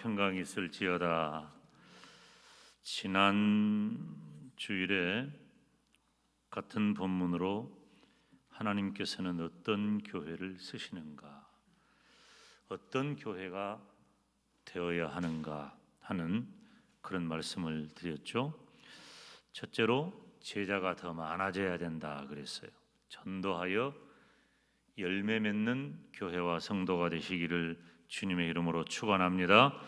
평강이 있을지어다. 지난 주일에 같은 본문으로 하나님께서는 어떤 교회를 쓰시는가, 어떤 교회가 되어야 하는가 하는 그런 말씀을 드렸죠. 첫째로 제자가 더 많아져야 된다 그랬어요. 전도하여 열매 맺는 교회와 성도가 되시기를 주님의 이름으로 축원합니다.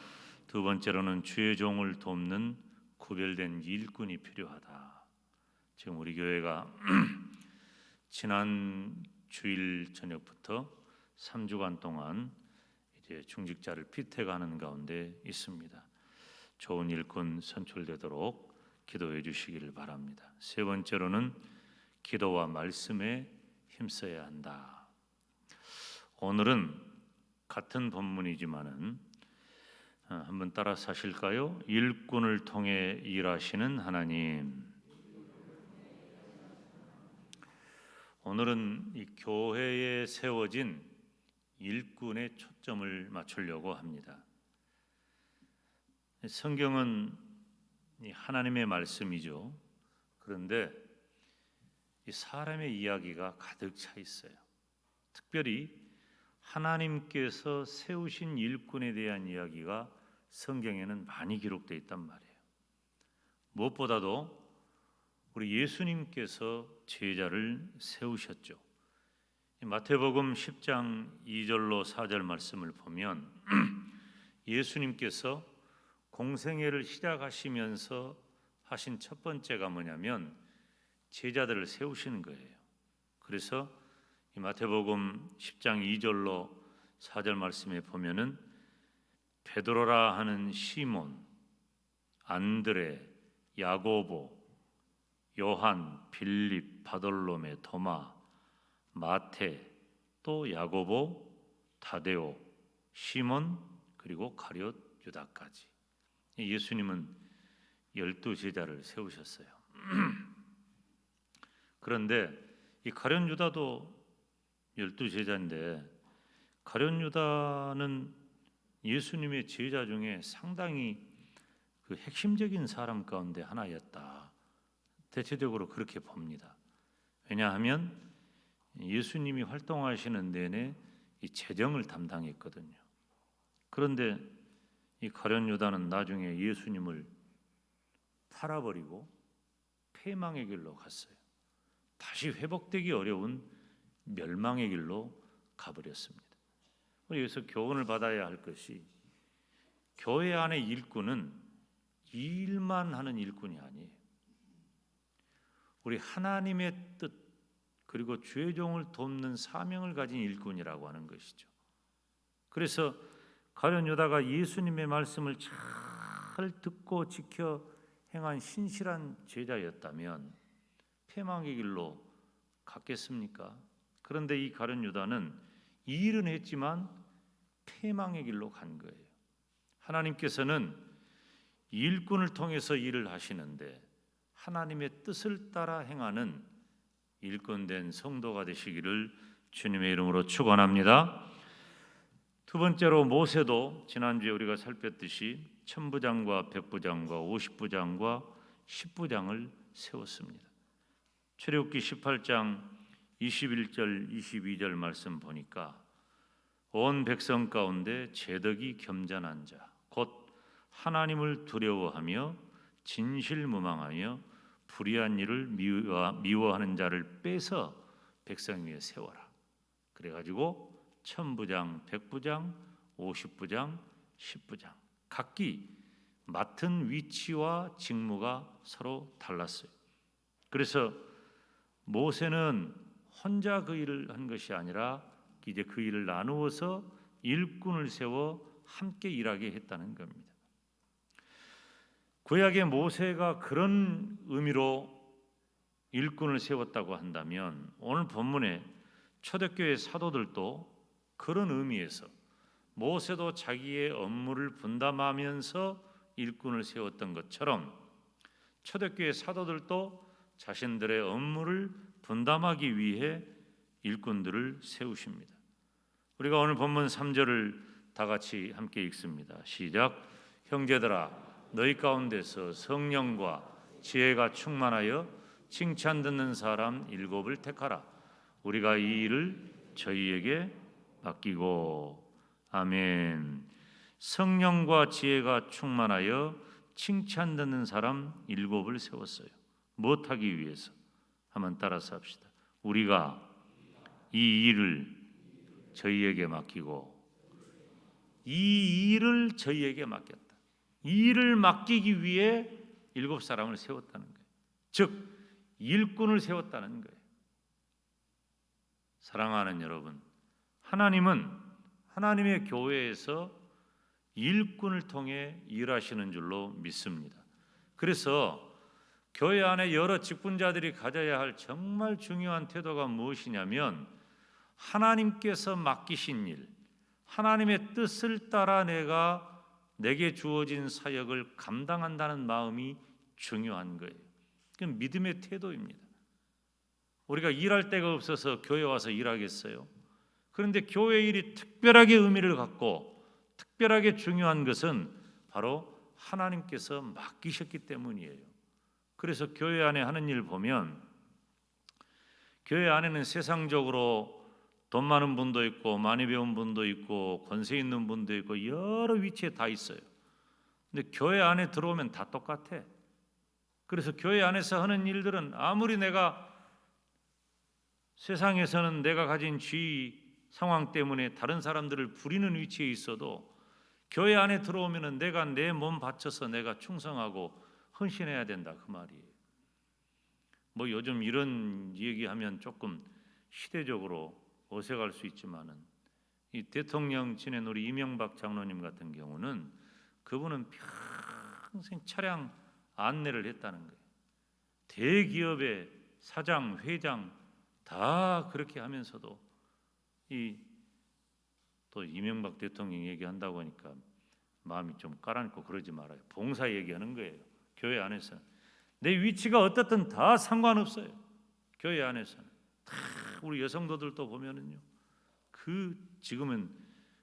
두 번째로는 주의 종을 돕는 구별된 일꾼이 필요하다. 지금 우리 교회가 지난 주일 저녁부터 3주간 동안 이제 중직자를 피택하는 가운데 있습니다. 좋은 일꾼 선출되도록 기도해 주시기를 바랍니다. 세 번째로는 기도와 말씀에 힘써야 한다. 오늘은 같은 본문이지만은 한번 따라서 하실까요? 일꾼을 통해 일하시는 하나님. 오늘은 이 교회에 세워진 일꾼의 초점을 맞추려고 합니다. 성경은 하나님의 말씀이죠. 그런데 이 사람의 이야기가 가득 차 있어요. 특별히 하나님께서 세우신 일꾼에 대한 이야기가 성경에는 많이 기록되어 있단 말이에요. 무엇보다도 우리 예수님께서 제자를 세우셨죠. 마태복음 10장 2절로 4절 말씀을 보면 예수님께서 공생애를 시작하시면서 하신 첫 번째가 뭐냐면 제자들을 세우시는 거예요. 그래서 이 마태복음 10장 2절로 4절 말씀에 보면은 베드로라 하는 시몬, 안드레, 야고보, 요한, 빌립, 바돌로메, 도마, 마태, 또 야고보, 다데오, 시몬, 그리고 가룟 유다까지. 예수님은 12제자를 세우셨어요. 그런데 이 가룟 유다도 12제자인데 가룟 유다는 예수님의 제자 중에 상당히 그 핵심적인 사람 가운데 하나였다. 대체적으로 그렇게 봅니다. 왜냐하면 예수님이 활동하시는 내내 이 재정을 담당했거든요. 그런데 이 가룟 유다는 나중에 예수님을 팔아버리고 패망의 길로 갔어요. 다시 회복되기 어려운 멸망의 길로 가버렸습니다. 여기서 교훈을 받아야 할 것이 교회 안의 일꾼은 일만 하는 일꾼이 아니에요. 우리 하나님의 뜻 그리고 주의 종을 돕는 사명을 가진 일꾼이라고 하는 것이죠. 그래서 가룟 유다가 예수님의 말씀을 잘 듣고 지켜 행한 신실한 제자였다면 패망의 길로 갔겠습니까? 그런데 이 가룟 유다는 이 일은 했지만 패망의 길로 간 거예요. 하나님께서는 일꾼을 통해서 일을 하시는데 하나님의 뜻을 따라 행하는 일꾼된 성도가 되시기를 주님의 이름으로 축원합니다. 두 번째로 모세도 지난주에 우리가 살폈듯이 천부장과 백부장과 50부장과 10부장을 세웠습니다. 출애굽기 18장 21절 22절 말씀 보니까 온 백성 가운데 제덕이 겸전한 자 곧 하나님을 두려워하며 진실무망하며 불의한 일을 미워하는 자를 빼서 백성 위에 세워라. 그래가지고 천부장, 백부장, 50부장, 10부장 각기 맡은 위치와 직무가 서로 달랐어요. 그래서 모세는 혼자 그 일을 한 것이 아니라 이제 그 일을 나누어서 일꾼을 세워 함께 일하게 했다는 겁니다. 구약의 모세가 그런 의미로 일꾼을 세웠다고 한다면 오늘 본문의 초대교회 사도들도 그런 의미에서 모세도 자기의 업무를 분담하면서 일꾼을 세웠던 것처럼 초대교회 사도들도 자신들의 업무를 분담하기 위해 일꾼들을 세우십니다. 우리가 오늘 본문 3절을 다 같이 함께 읽습니다. 시작. 형제들아, 너희 가운데서 성령과 지혜가 충만하여 칭찬 듣는 사람 7을 택하라. 우리가 이 일을 저희에게 맡기고. 아멘. 성령과 지혜가 충만하여 칭찬 듣는 사람 7을 세웠어요. 무엇하기 위해서? 한번 따라서 합시다. 우리가 이 일을 저희에게 맡기고. 이 일을 저희에게 맡겼다. 이 일을 맡기기 위해 7사람을 세웠다는 거예요. 즉 일꾼을 세웠다는 거예요. 사랑하는 여러분, 하나님은 하나님의 교회에서 일꾼을 통해 일하시는 줄로 믿습니다. 그래서 교회 안에 여러 직분자들이 가져야 할 정말 중요한 태도가 무엇이냐면 하나님께서 맡기신 일, 하나님의 뜻을 따라 내게 주어진 사역을 감당한다는 마음이 중요한 거예요. 그건 믿음의 태도입니다. 우리가 일할 데가 없어서 교회 와서 일하겠어요? 그런데 교회 일이 특별하게 의미를 갖고 특별하게 중요한 것은 바로 하나님께서 맡기셨기 때문이에요. 그래서 교회 안에 하는 일 보면 교회 안에는 세상적으로 돈 많은 분도 있고 많이 배운 분도 있고 권세 있는 분도 있고 여러 위치에 다 있어요. 근데 교회 안에 들어오면 다 똑같아. 그래서 교회 안에서 하는 일들은 아무리 내가 세상에서는 내가 가진 지위 상황 때문에 다른 사람들을 부리는 위치에 있어도 교회 안에 들어오면은 내가 내 몸 바쳐서 내가 충성하고 헌신해야 된다 그 말이에요. 뭐 요즘 이런 얘기하면 조금 시대적으로 어색할 수 있지만은 이 대통령 지낸 우리 이명박 장로님 같은 경우는 그분은 평생 차량 안내를 했다는 거예요. 대기업의 사장, 회장 다 그렇게 하면서도 또 이명박 대통령 얘기한다고 하니까 마음이 좀 가라앉고 그러지 말아요. 봉사 얘기하는 거예요. 교회 안에서 내 위치가 어떻든 다 상관없어요. 교회 안에서는 다 우리 여성도들도 보면은요. 지금은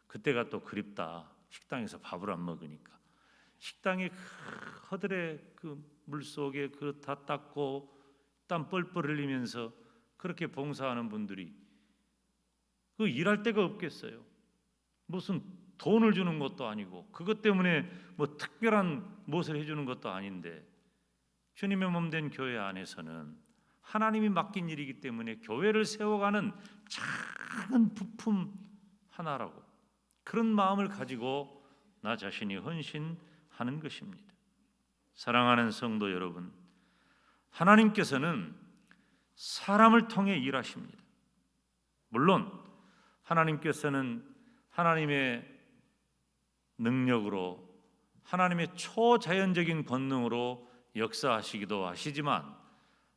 그때가 또 그립다. 식당에서 밥을 안 먹으니까 식당에 허들의 물 속에 그릇 다 닦고 땀 뻘뻘 흘리면서 그렇게 봉사하는 분들이 일할 데가 없겠어요. 무슨 돈을 주는 것도 아니고 그것 때문에 뭐 특별한 무엇을 해주는 것도 아닌데 주님의 몸된 교회 안에서는 하나님이 맡긴 일이기 때문에 교회를 세워가는 작은 부품 하나라고 그런 마음을 가지고 나 자신이 헌신하는 것입니다. 사랑하는 성도 여러분, 하나님께서는 사람을 통해 일하십니다. 물론 하나님께서는 하나님의 능력으로 하나님의 초자연적인 권능으로 역사하시기도 하시지만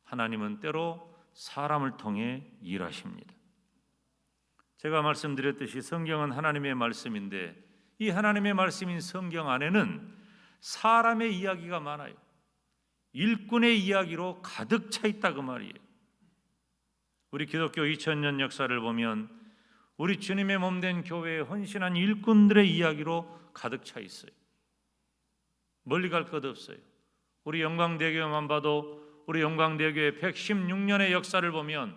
하나님은 때로 사람을 통해 일하십니다. 제가 말씀드렸듯이 성경은 하나님의 말씀인데 이 하나님의 말씀인 성경 안에는 사람의 이야기가 많아요. 일꾼의 이야기로 가득 차 있다 그 말이에요. 우리 기독교 2000년 역사를 보면 우리 주님의 몸된 교회에 헌신한 일꾼들의 이야기로 가득 차 있어요. 멀리 갈 것 없어요. 우리 영광대교만 봐도 우리 영광대교의 116년의 역사를 보면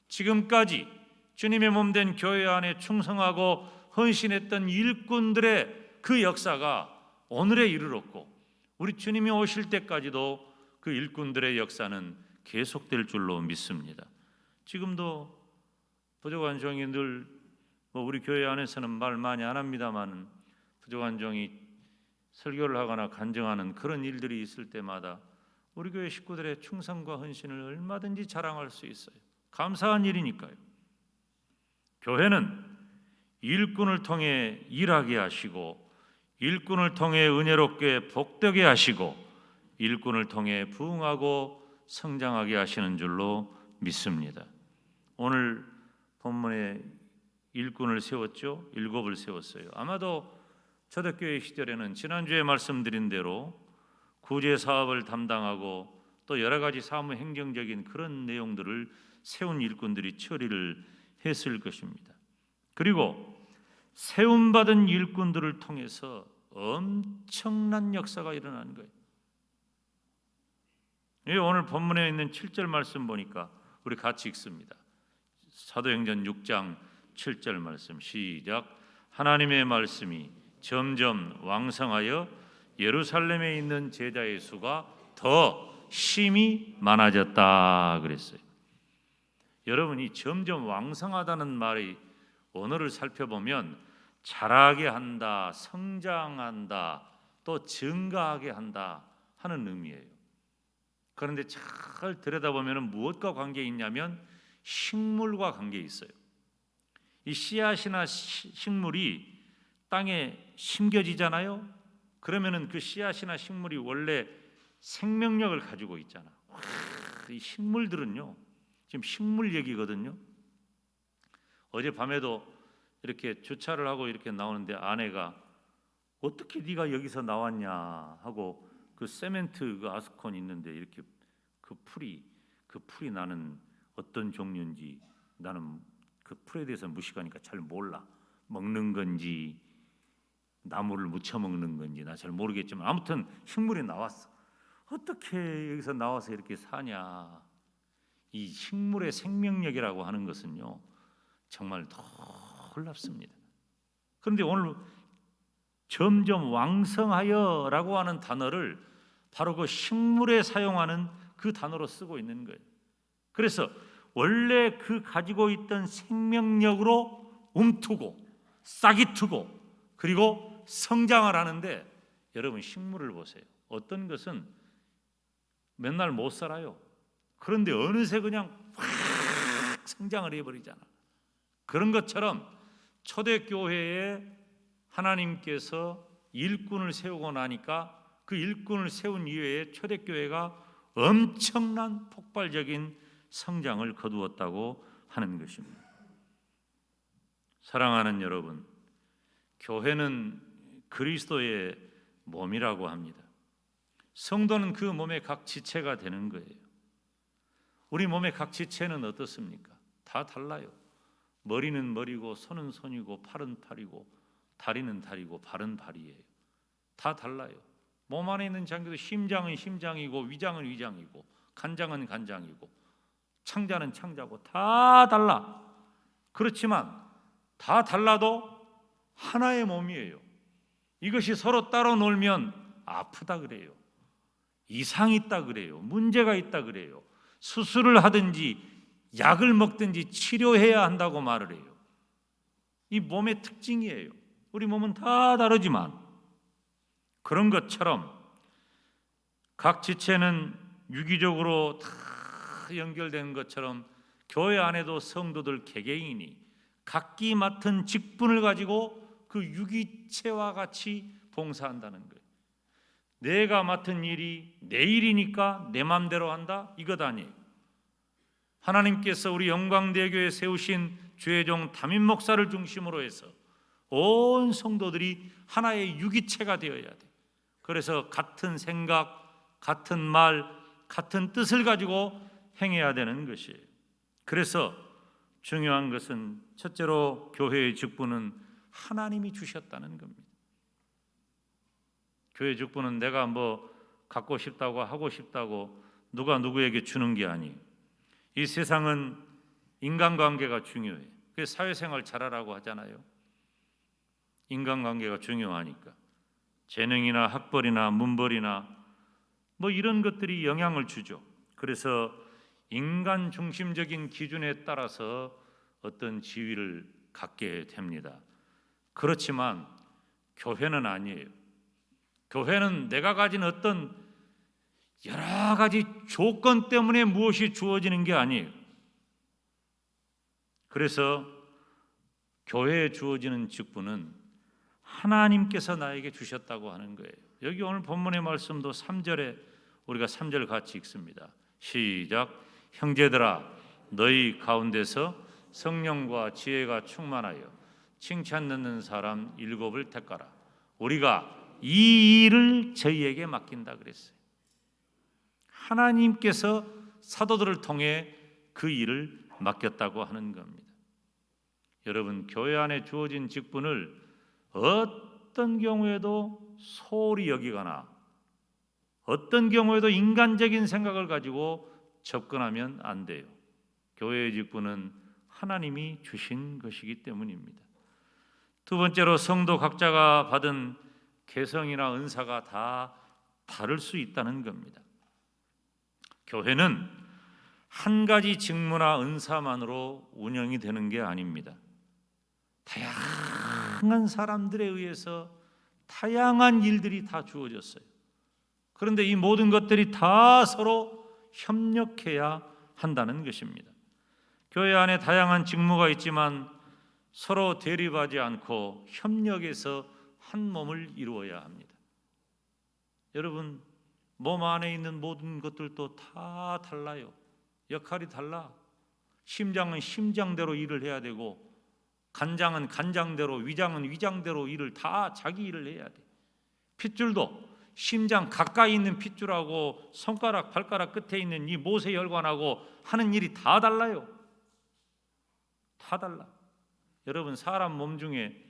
지금까지 주님의 몸된 교회 안에 충성하고 헌신했던 일꾼들의 그 역사가 오늘에 이르렀고 우리 주님이 오실 때까지도 그 일꾼들의 역사는 계속될 줄로 믿습니다. 지금도 부족한 종이 늘 우리 교회 안에서는 말 많이 안 합니다만 부족한 종이 설교를 하거나 간증하는 그런 일들이 있을 때마다 우리 교회 식구들의 충성과 헌신을 얼마든지 자랑할 수 있어요. 감사한 일이니까요. 교회는 일꾼을 통해 일하게 하시고 일꾼을 통해 은혜롭게 복되게 하시고 일꾼을 통해 부흥하고 성장하게 하시는 줄로 믿습니다. 오늘 본문에 일꾼을 세웠죠. 7을 세웠어요. 아마도 초대교회 시절에는 지난주에 말씀드린 대로 구제 사업을 담당하고 또 여러 가지 사무 행정적인 그런 내용들을 세운 일꾼들이 처리를 했을 것입니다. 그리고 세움받은 일꾼들을 통해서 엄청난 역사가 일어나는 거예요. 오늘 본문에 있는 7절 말씀 보니까 우리 같이 읽습니다. 사도행전 6장 7절 말씀 시작. 하나님의 말씀이 점점 왕성하여 예루살렘에 있는 제자의 수가 더 심히 많아졌다 그랬어요. 여러분이 점점 왕성하다는 말의 언어를 살펴보면 자라게 한다, 성장한다, 또 증가하게 한다 하는 의미예요. 그런데 잘 들여다보면 무엇과 관계 있냐면 식물과 관계 있어요. 이 씨앗이나 식물이 땅에 심겨지잖아요. 그러면은 그 씨앗이나 식물이 원래 생명력을 가지고 있잖아. 이 식물들은요, 지금 식물 얘기거든요. 어젯밤에도 이렇게 주차를 하고 이렇게 나오는데 아내가 어떻게 네가 여기서 나왔냐 하고 그 세멘트 그 아스콘 있는데 이렇게 그 풀이 나는 어떤 종류인지 나는 그 풀에 대해서 무식하니까 잘 몰라. 먹는 건지 나무를 무쳐 먹는 건지 나 잘 모르겠지만 아무튼 식물이 나왔어. 어떻게 여기서 나와서 이렇게 사냐. 이 식물의 생명력이라고 하는 것은요 정말 놀랍습니다. 그런데 오늘 점점 왕성하여라고 하는 단어를 바로 그 식물에 사용하는 그 단어로 쓰고 있는 거예요. 그래서 원래 그 가지고 있던 생명력으로 움트고 싹이 트고 그리고 성장을 하는데 여러분 식물을 보세요. 어떤 것은 맨날 못 살아요. 그런데 어느새 그냥 확 성장을 해버리잖아. 그런 것처럼 초대교회에 하나님께서 일꾼을 세우고 나니까 그 일꾼을 세운 이후에 초대교회가 엄청난 폭발적인 성장을 거두었다고 하는 것입니다. 사랑하는 여러분, 교회는 그리스도의 몸이라고 합니다. 성도는 그 몸의 각 지체가 되는 거예요. 우리 몸의 각 지체는 어떻습니까? 다 달라요. 머리는 머리고 손은 손이고 팔은 팔이고 다리는 다리고 발은 발이에요. 다 달라요. 몸 안에 있는 장기도 심장은 심장이고 위장은 위장이고 간장은 간장이고 창자는 창자고 다 달라. 그렇지만 다 달라도 하나의 몸이에요. 이것이 서로 따로 놀면 아프다 그래요. 이상이 있다 그래요. 문제가 있다 그래요. 수술을 하든지 약을 먹든지 치료해야 한다고 말을 해요. 이 몸의 특징이에요. 우리 몸은 다 다르지만 그런 것처럼 각 지체는 유기적으로 다 연결된 것처럼 교회 안에도 성도들 개개인이 각기 맡은 직분을 가지고 그 유기체와 같이 봉사한다는 거예요. 내가 맡은 일이 내 일이니까 내 마음대로 한다? 이것 아니에요. 하나님께서 우리 영광대교에 세우신 주의 종 담임 목사를 중심으로 해서 온 성도들이 하나의 유기체가 되어야 돼. 그래서 같은 생각, 같은 말, 같은 뜻을 가지고 행해야 되는 것이에요. 그래서 중요한 것은 첫째로 교회의 직분은 하나님이 주셨다는 겁니다. 교회 직분은 내가 뭐 갖고 싶다고 하고 싶다고 누가 누구에게 주는 게 아니에요. 이 세상은 인간관계가 중요해요. 그래서 사회생활 잘하라고 하잖아요. 인간관계가 중요하니까 재능이나 학벌이나 문벌이나 뭐 이런 것들이 영향을 주죠. 그래서 인간 중심적인 기준에 따라서 어떤 지위를 갖게 됩니다. 그렇지만 교회는 아니에요. 교회는 내가 가진 어떤 여러 가지 조건 때문에 무엇이 주어지는 게 아니에요. 그래서 교회에 주어지는 직분은 하나님께서 나에게 주셨다고 하는 거예요. 여기 오늘 본문의 말씀도 3절에 우리가 3절 같이 읽습니다. 시작. 형제들아 너희 가운데서 성령과 지혜가 충만하여 칭찬 듣는 사람 7을 택하라. 우리가 이 일을 저희에게 맡긴다 그랬어요. 하나님께서 사도들을 통해 그 일을 맡겼다고 하는 겁니다. 여러분, 교회 안에 주어진 직분을 어떤 경우에도 소홀히 여기거나 어떤 경우에도 인간적인 생각을 가지고 접근하면 안 돼요. 교회의 직분은 하나님이 주신 것이기 때문입니다. 두 번째로, 성도 각자가 받은 개성이나 은사가 다 다를 수 있다는 겁니다. 교회는 한 가지 직무나 은사만으로 운영이 되는 게 아닙니다. 다양한 사람들에 의해서 다양한 일들이 다 주어졌어요. 그런데 이 모든 것들이 다 서로 협력해야 한다는 것입니다. 교회 안에 다양한 직무가 있지만 서로 대립하지 않고 협력해서 한 몸을 이루어야 합니다. 여러분, 몸 안에 있는 모든 것들도 다 달라요. 역할이 달라. 심장은 심장대로 일을 해야 되고, 간장은 간장대로, 위장은 위장대로 일을 다 자기 일을 해야 돼. 핏줄도 심장 가까이 있는 핏줄하고 손가락, 발가락 끝에 있는 이 모세혈관하고 하는 일이 다 달라요. 다 달라. 여러분, 사람 몸 중에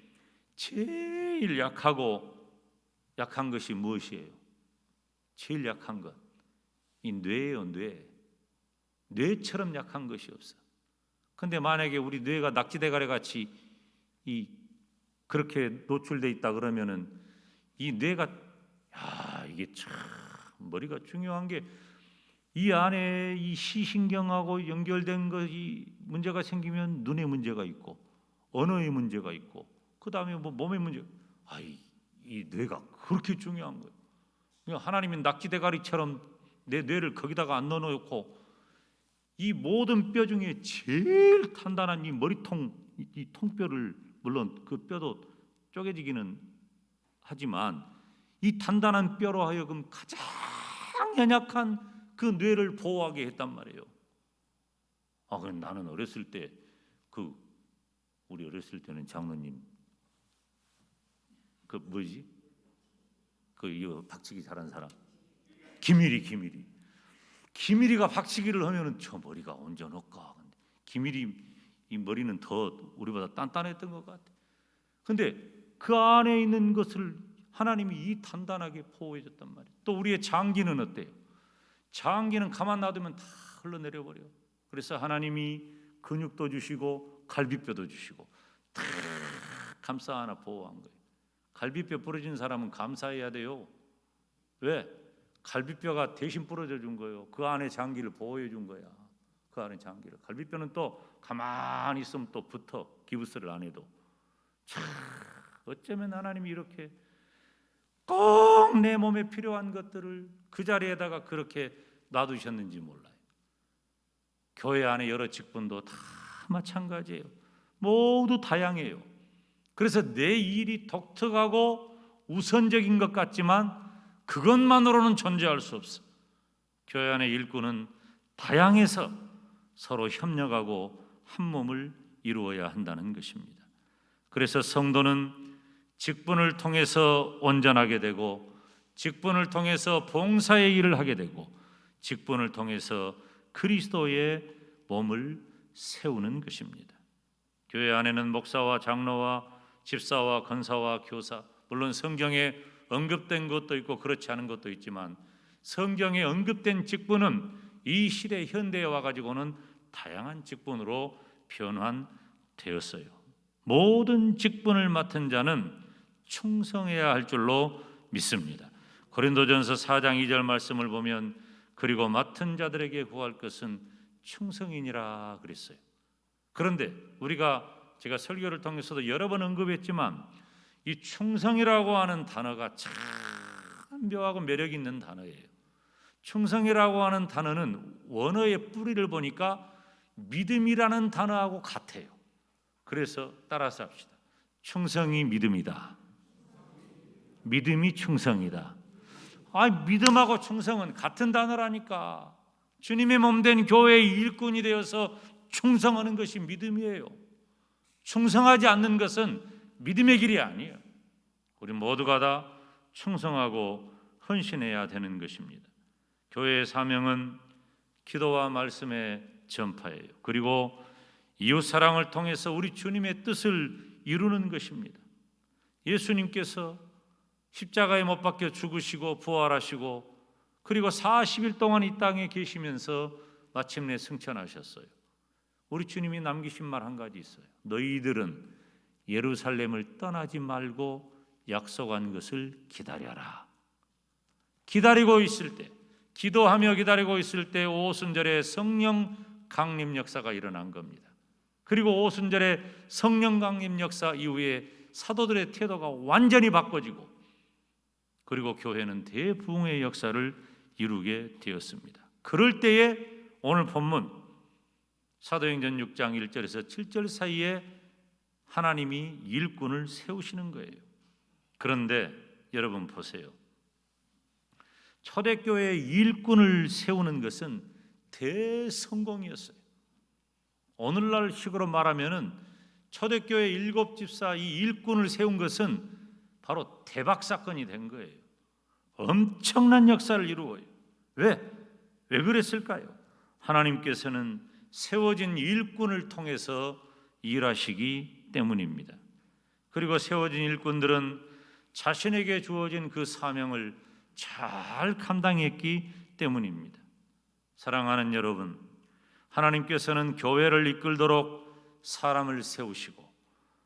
제일 약한 것이 무엇이에요? 제일 약한 것, 이 뇌예요. 뇌처럼 약한 것이 없어. 근데 만약에 우리 뇌가 낙지대가리 같이 그렇게 노출돼 있다 그러면은 이 뇌가 이게 참 머리가 중요한 게, 이 안에 이 시신경하고 연결된 것이 문제가 생기면 눈에 문제가 있고 언어에 문제가 있고 그 다음에 뭐 몸에 문제. 이 뇌가 그렇게 중요한 거예요. 하나님이 낙지대가리처럼 내 뇌를 거기다가 안 넣어놓고 이 모든 뼈 중에 제일 단단한 이 머리통, 이 통뼈를, 물론 그 뼈도 쪼개지기는 하지만 이 단단한 뼈로 하여금 가장 연약한 그 뇌를 보호하게 했단 말이에요. 그럼 나는 어렸을 때 우리 어렸을 때는 장로님 이거 박치기 잘하는 사람 김일이가 박치기를 하면은 저 머리가 온전할까? 김일이 이 머리는 더 우리보다 단단했던 것 같아. 근데 그 안에 있는 것을 하나님이 이 단단하게 보호해줬단 말이에요. 또 우리의 장기는 어때요? 장기는 가만 놔두면 다 흘러내려 버려. 그래서 하나님이 근육도 주시고 갈비뼈도 주시고 다 감싸 안아 보호한 거예요. 갈비뼈 부러진 사람은 감사해야 돼요. 왜? 갈비뼈가 대신 부러져 준 거예요. 그 안에 장기를 보호해 준 거야. 그 안에 장기를. 갈비뼈는 또 가만히 있으면 또 붙어. 기부스를 안 해도. 참, 어쩌면 하나님이 이렇게 꼭 내 몸에 필요한 것들을 그 자리에다가 그렇게 놔두셨는지 몰라요. 교회 안에 여러 직분도 다 마찬가지예요. 모두 다양해요. 그래서 내 일이 독특하고 우선적인 것 같지만 그것만으로는 존재할 수 없어. 교회 안의 일꾼은 다양해서 서로 협력하고 한 몸을 이루어야 한다는 것입니다. 그래서 성도는 직분을 통해서 온전하게 되고, 직분을 통해서 봉사의 일을 하게 되고, 직분을 통해서 그리스도의 몸을 세우는 것입니다. 교회 안에는 목사와 장로와 집사와 권사와 교사, 물론 성경에 언급된 것도 있고 그렇지 않은 것도 있지만 성경에 언급된 직분은 이 시대 현대에 와가지고는 다양한 직분으로 변환되었어요. 모든 직분을 맡은 자는 충성해야 할 줄로 믿습니다. 고린도전서 4장 2절 말씀을 보면 그리고 맡은 자들에게 구할 것은 충성이니라 그랬어요. 그런데 제가 설교를 통해서도 여러 번 언급했지만 이 충성이라고 하는 단어가 참 묘하고 매력 있는 단어예요. 충성이라고 하는 단어는 원어의 뿌리를 보니까 믿음이라는 단어하고 같아요. 그래서 따라서 합시다. 충성이 믿음이다. 믿음이 충성이다. 믿음하고 충성은 같은 단어라니까. 주님의 몸된 교회의 일꾼이 되어서 충성하는 것이 믿음이에요. 충성하지 않는 것은 믿음의 길이 아니에요. 우리 모두가 다 충성하고 헌신해야 되는 것입니다. 교회의 사명은 기도와 말씀의 전파예요. 그리고 이웃 사랑을 통해서 우리 주님의 뜻을 이루는 것입니다. 예수님께서 십자가에 못 박혀 죽으시고 부활하시고 그리고 40일 동안 이 땅에 계시면서 마침내 승천하셨어요. 우리 주님이 남기신 말 한 가지 있어요. 너희들은 예루살렘을 떠나지 말고 약속한 것을 기다려라. 기다리고 있을 때, 기도하며 기다리고 있을 때 오순절에 성령 강림 역사가 일어난 겁니다. 그리고 오순절에 성령 강림 역사 이후에 사도들의 태도가 완전히 바꿔지고 그리고 교회는 대부흥의 역사를 이루게 되었습니다. 그럴 때에 오늘 본문 사도행전 6장 1절에서 7절 사이에 하나님이 일꾼을 세우시는 거예요. 그런데 여러분 보세요. 초대교회의 일꾼을 세우는 것은 대성공이었어요. 오늘날 식으로 말하면은 초대교회 7집사 이 일꾼을 세운 것은 바로 대박 사건이 된 거예요. 엄청난 역사를 이루어요. 왜 그랬을까요? 하나님께서는 세워진 일꾼을 통해서 일하시기 때문입니다. 그리고 세워진 일꾼들은 자신에게 주어진 그 사명을 잘 감당했기 때문입니다. 사랑하는 여러분, 하나님께서는 교회를 이끌도록 사람을 세우시고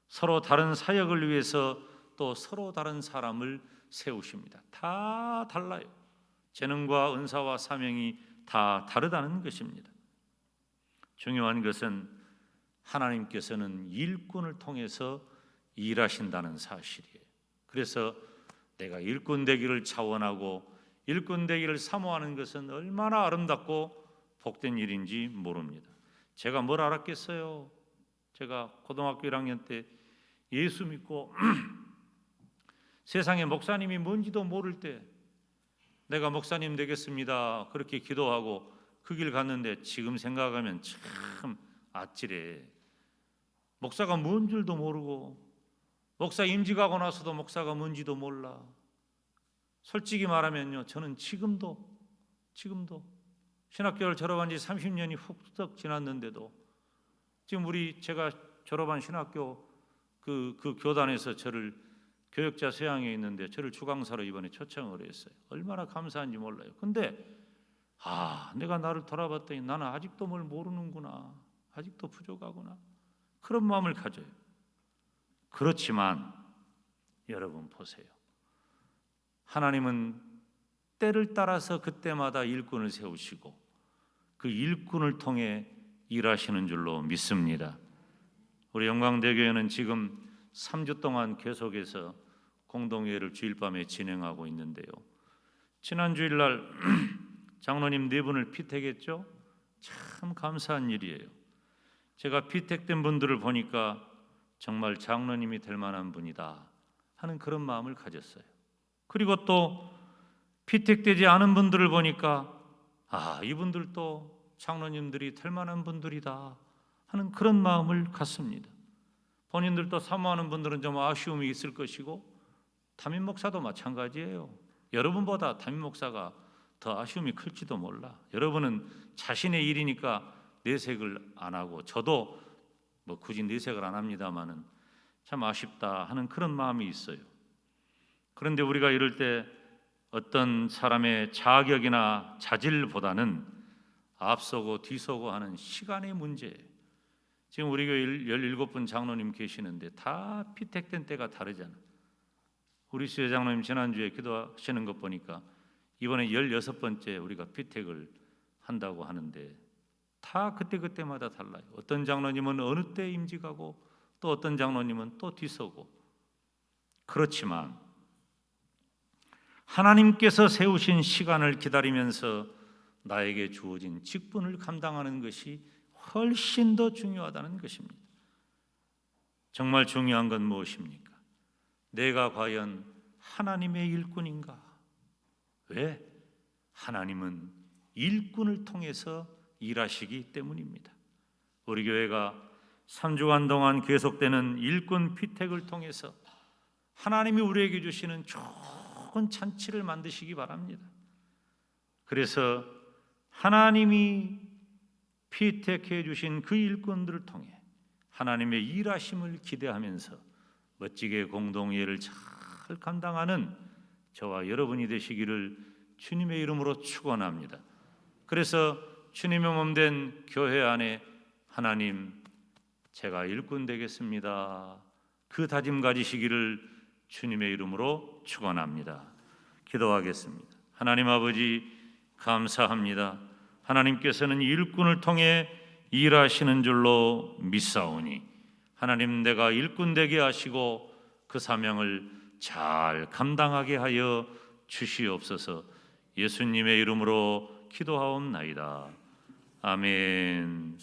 서로 다른 사역을 위해서 또 서로 다른 사람을 세우십니다. 다 달라요. 재능과 은사와 사명이 다 다르다는 것입니다. 중요한 것은 하나님께서는 일꾼을 통해서 일하신다는 사실이에요. 그래서 내가 일꾼 되기를 차원하고 일꾼 되기를 사모하는 것은 얼마나 아름답고 복된 일인지 모릅니다. 제가 뭘 알았겠어요? 제가 고등학교 1학년 때 예수 믿고 세상에 목사님이 뭔지도 모를 때 내가 목사님 되겠습니다 그렇게 기도하고 그 길 갔는데 지금 생각하면 참 아찔해. 목사가 뭔 줄도 모르고 목사 임직하고 나서도 목사가 뭔지도 몰라. 솔직히 말하면요, 저는 지금도 신학교를 졸업한 지 30년이 훅 지났는데도 지금 제가 졸업한 신학교 그 교단에서 저를 교역자 세양에 있는데 저를 주강사로 이번에 초청을 했어요. 얼마나 감사한지 몰라요. 근데 내가 나를 돌아봤더니 나는 아직도 뭘 모르는구나. 아직도 부족하구나. 그런 마음을 가져요. 그렇지만 여러분 보세요. 하나님은 때를 따라서 그때마다 일꾼을 세우시고 그 일꾼을 통해 일하시는 줄로 믿습니다. 우리 영광대교회는 지금 3주 동안 계속해서 공동회를 주일밤에 진행하고 있는데요. 지난 주일날 장로님 4분을 피택했죠. 참 감사한 일이에요. 제가 피택된 분들을 보니까 정말 장로님이 될 만한 분이다 하는 그런 마음을 가졌어요. 그리고 또 피택되지 않은 분들을 보니까 이분들도 장로님들이 될 만한 분들이다 하는 그런 마음을 갖습니다. 본인들도 사모하는 분들은 좀 아쉬움이 있을 것이고 담임 목사도 마찬가지예요. 여러분보다 담임 목사가 더 아쉬움이 클지도 몰라. 여러분은 자신의 일이니까 내색을 안 하고 저도 굳이 내색을 안 합니다마는 참 아쉽다 하는 그런 마음이 있어요. 그런데 우리가 이럴 때 어떤 사람의 자격이나 자질보다는 앞서고 뒤서고 하는 시간의 문제예요. 지금 우리 교회 17분 장로님 계시는데 다 피택된 때가 다르잖아요. 우리 수혜 장로님 지난주에 기도하시는 것 보니까 이번에 16번째 우리가 피택을 한다고 하는데 다 그때마다 달라요. 어떤 장로님은 어느 때 임직하고 또 어떤 장로님은 또 뒤서고. 그렇지만 하나님께서 세우신 시간을 기다리면서 나에게 주어진 직분을 감당하는 것이 훨씬 더 중요하다는 것입니다. 정말 중요한 건 무엇입니까? 내가 과연 하나님의 일꾼인가? 왜? 하나님은 일꾼을 통해서 일하시기 때문입니다. 우리 교회가 3주간 동안 계속되는 일꾼 피택을 통해서 하나님이 우리에게 주시는 좋은 잔치를 만드시기 바랍니다. 그래서 하나님이 피택해 주신 그 일꾼들을 통해 하나님의 일하심을 기대하면서 멋지게 공동의회를 잘 감당하는 저와 여러분이 되시기를 주님의 이름으로 축원합니다. 그래서 주님의 몸된 교회 안에 하나님, 제가 일꾼 되겠습니다, 그 다짐 가지시기를 주님의 이름으로 축원합니다. 기도하겠습니다. 하나님 아버지, 감사합니다. 하나님께서는 일꾼을 통해 일하시는 줄로 믿사오니 하나님, 내가 일꾼 되게 하시고 그 사명을 잘 감당하게 하여 주시옵소서. 예수님의 이름으로 기도하옵나이다. 아멘.